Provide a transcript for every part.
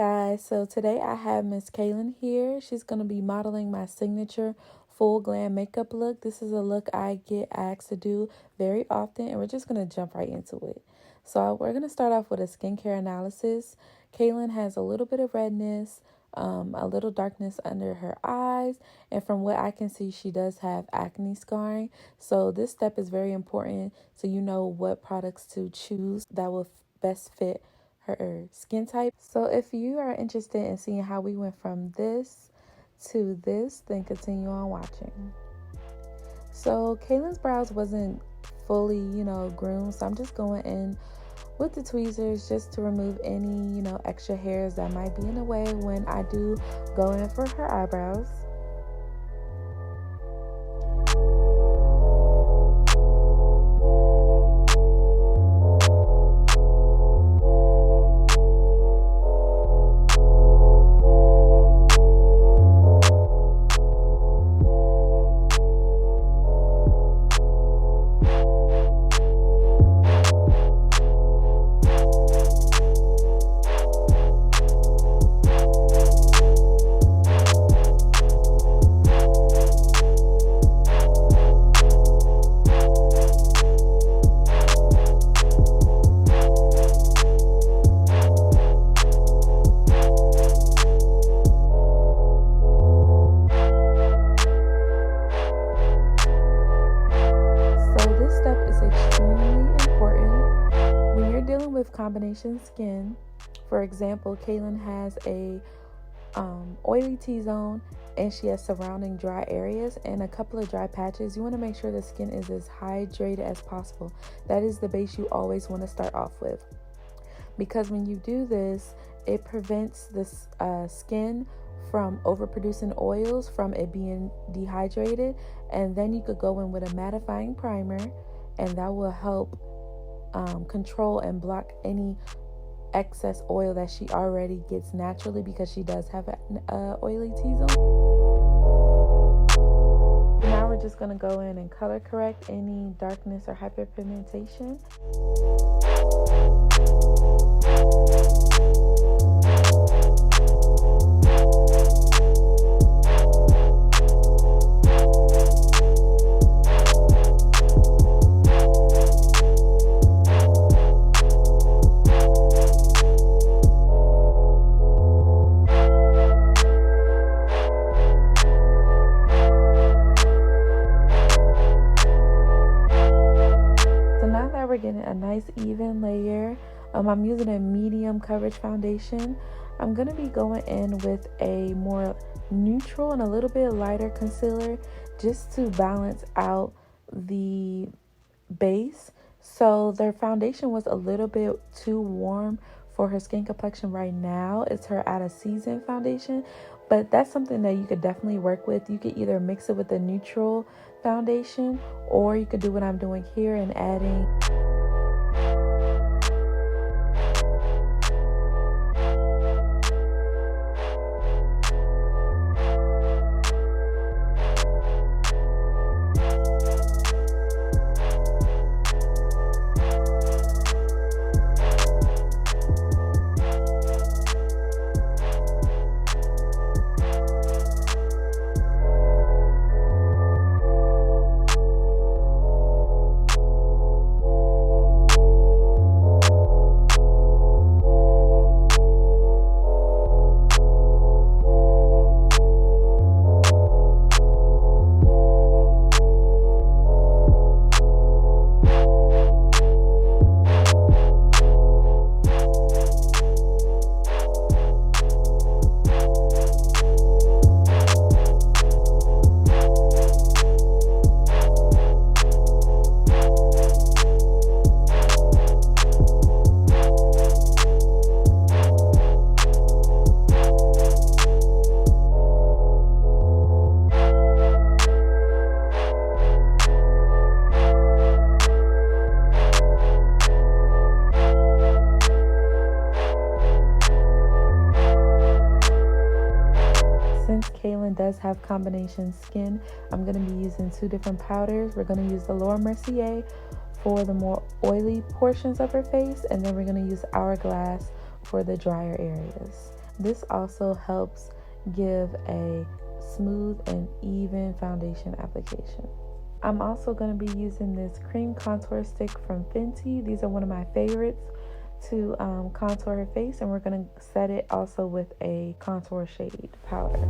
guys, so today I have Miss Kaylin here. She's going to be modeling my signature full glam makeup look. This is a look I get asked to do very often, and we're just going to jump right into it. So we're going to start off with a skincare analysis. Kaylin has a little bit of redness, a little darkness under her eyes, and from what I can see, she does have acne scarring. So this step is very important so you know what products to choose that will best fit her skin type. So if you are interested in seeing how we went from this to this, then continue on watching. So Kaylin's brows wasn't fully, groomed, so I'm just going in with the tweezers just to remove any, extra hairs that might be in the way when I do go in for her eyebrows. Combination skin. For example, Kaylin has a oily T-zone and she has surrounding dry areas and a couple of dry patches. You want to make sure the skin is as hydrated as possible. That is the base you always want to start off with, because when you do this, it prevents this skin from overproducing oils, from it being dehydrated, and then you could go in with a mattifying primer, and that will help control and block any excess oil that she already gets naturally, because she does have an oily T-zone. Now we're just going to go in and color correct any darkness or hyperpigmentation. We're getting a nice even layer. I'm using a medium coverage foundation. I'm going to be going in with a more neutral and a little bit lighter concealer just to balance out the base. So their foundation was a little bit too warm for her skin complexion right now. It's her out of season foundation, but that's something that you could definitely work with. You could either mix it with a neutral foundation, or you could do what I'm doing here and adding Kaylin does have combination skin, I'm going to be using two different powders. We're going to use the Laura Mercier for the more oily portions of her face, and then we're going to use Hourglass for the drier areas. This also helps give a smooth and even foundation application. I'm also going to be using this cream contour stick from Fenty. These are one of my favorites to contour her face, and we're going to set it also with a contour shade powder.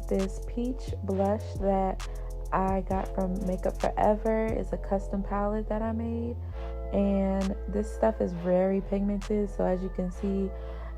This peach blush that I got from Makeup Forever. Is a custom palette that I made, and this stuff is very pigmented, so as you can see,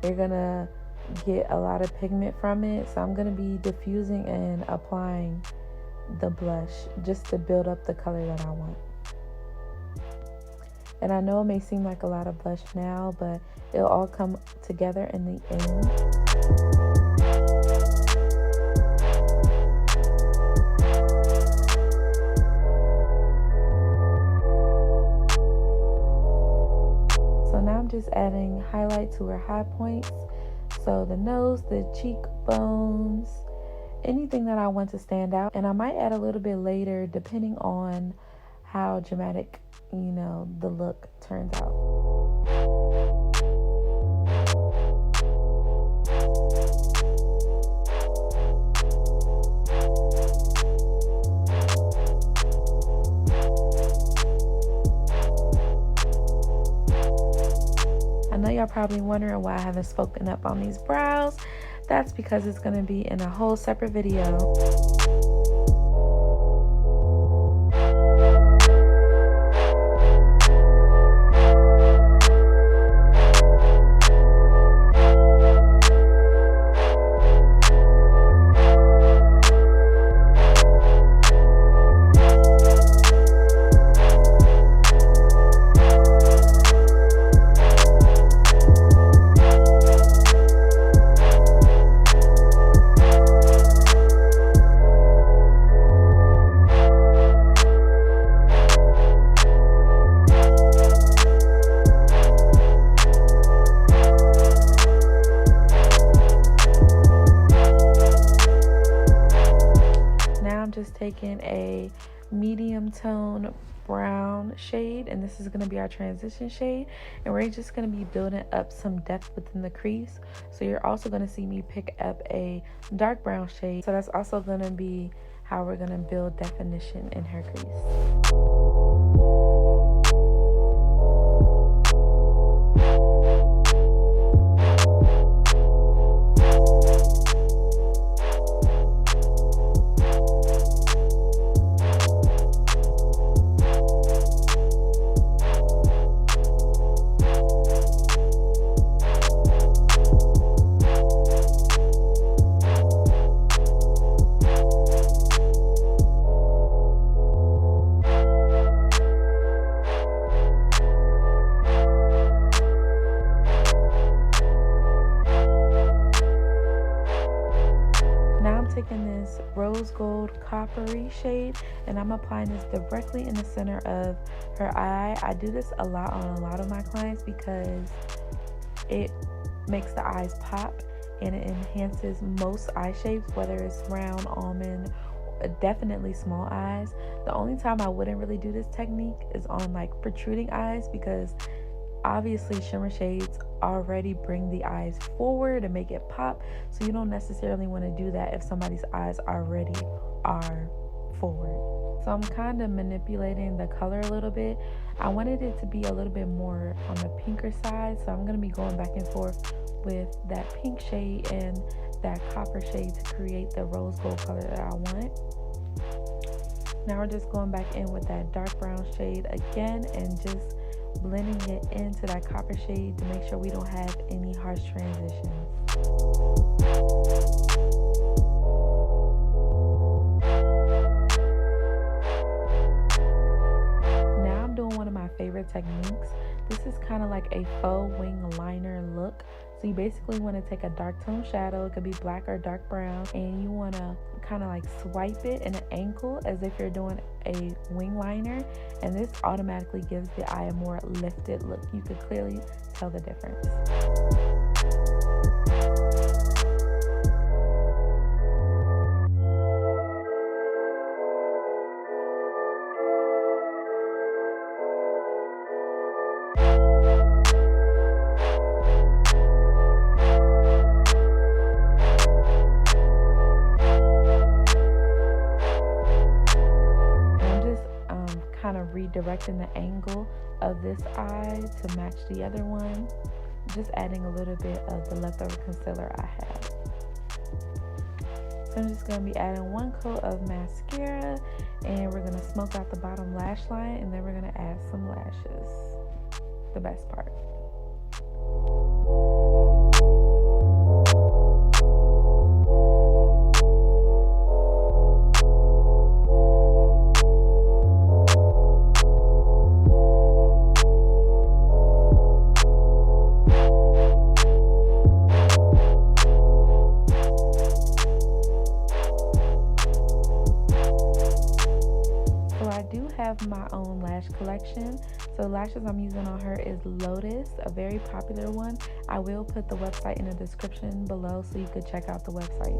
you're gonna get a lot of pigment from it. So I'm gonna be diffusing and applying the blush just to build up the color that I want. And I know it may seem like a lot of blush now, but it'll all come together in the end. Just adding highlight to her high points, so the nose, the cheekbones, anything that I want to stand out. And I might add a little bit later depending on how dramatic, the look turns out. I know y'all probably wondering why I haven't spoken up on these brows. That's because it's going to be in a whole separate video. Just taking a medium tone brown shade, and this is going to be our transition shade, and we're just going to be building up some depth within the crease. So you're also going to see me pick up a dark brown shade, so that's also going to be how we're going to build definition in her crease. rose gold coppery shade, and I'm applying this directly in the center of her eye. I do this a lot on a lot of my clients because it makes the eyes pop and it enhances most eye shapes, whether it's round, almond, definitely small eyes. The only time I wouldn't really do this technique is on like protruding eyes, because obviously shimmer shades already bring the eyes forward and make it pop, so you don't necessarily want to do that if somebody's eyes already are forward. So I'm kind of manipulating the color a little bit. I wanted it to be a little bit more on the pinker side, so I'm going to be going back and forth with that pink shade and that copper shade to create the rose gold color that I want. Now we're just going back in with that dark brown shade again and just blending it into that copper shade to make sure we don't have any harsh transitions. Now I'm doing one of my favorite techniques. This is kind of like a faux wing liner look. So you basically want to take a dark tone shadow, it could be black or dark brown, and you want to kind of like swipe it in an angle as if you're doing a wing liner, and this automatically gives the eye a more lifted look. You could clearly tell the difference. Kind of redirecting the angle of this eye to match the other one, just adding a little bit of the leftover concealer I have. So I'm just going to be adding one coat of mascara, and we're going to smoke out the bottom lash line, and then we're going to add some lashes, the best part. Have my own lash collection. So lashes I'm using on her is Lotus, a very popular one. I will put the website in the description below so you could check out the website.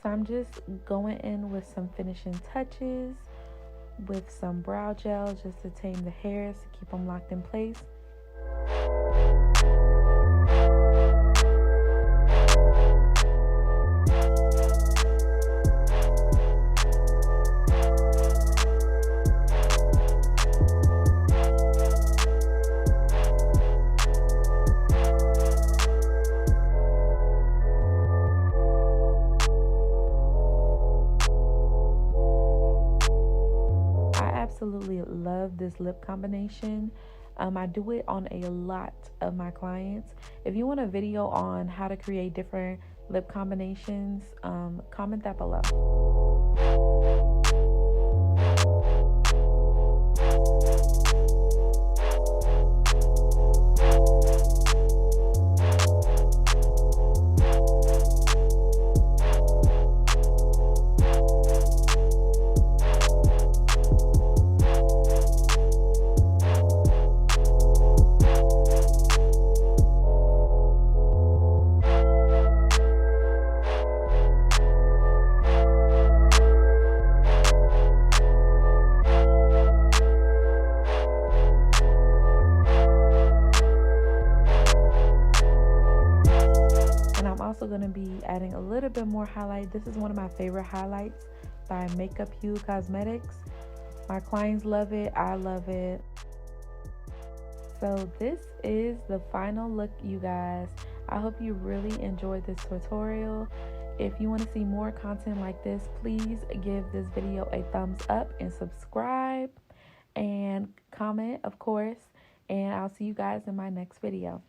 So I'm just going in with some finishing touches with some brow gel just to tame the hairs, to keep them locked in place. Absolutely love this lip combination. I do it on a lot of my clients. If you want a video on how to create different lip combinations, comment that below. Also going to be adding a little bit more highlight. This is one of my favorite highlights by Makeup Hue Cosmetics. My clients love it, I love it. So this is the final look, you guys. I hope you really enjoyed this tutorial. If you want to see more content like this, please give this video a thumbs up and subscribe and comment, of course, and I'll see you guys in my next video.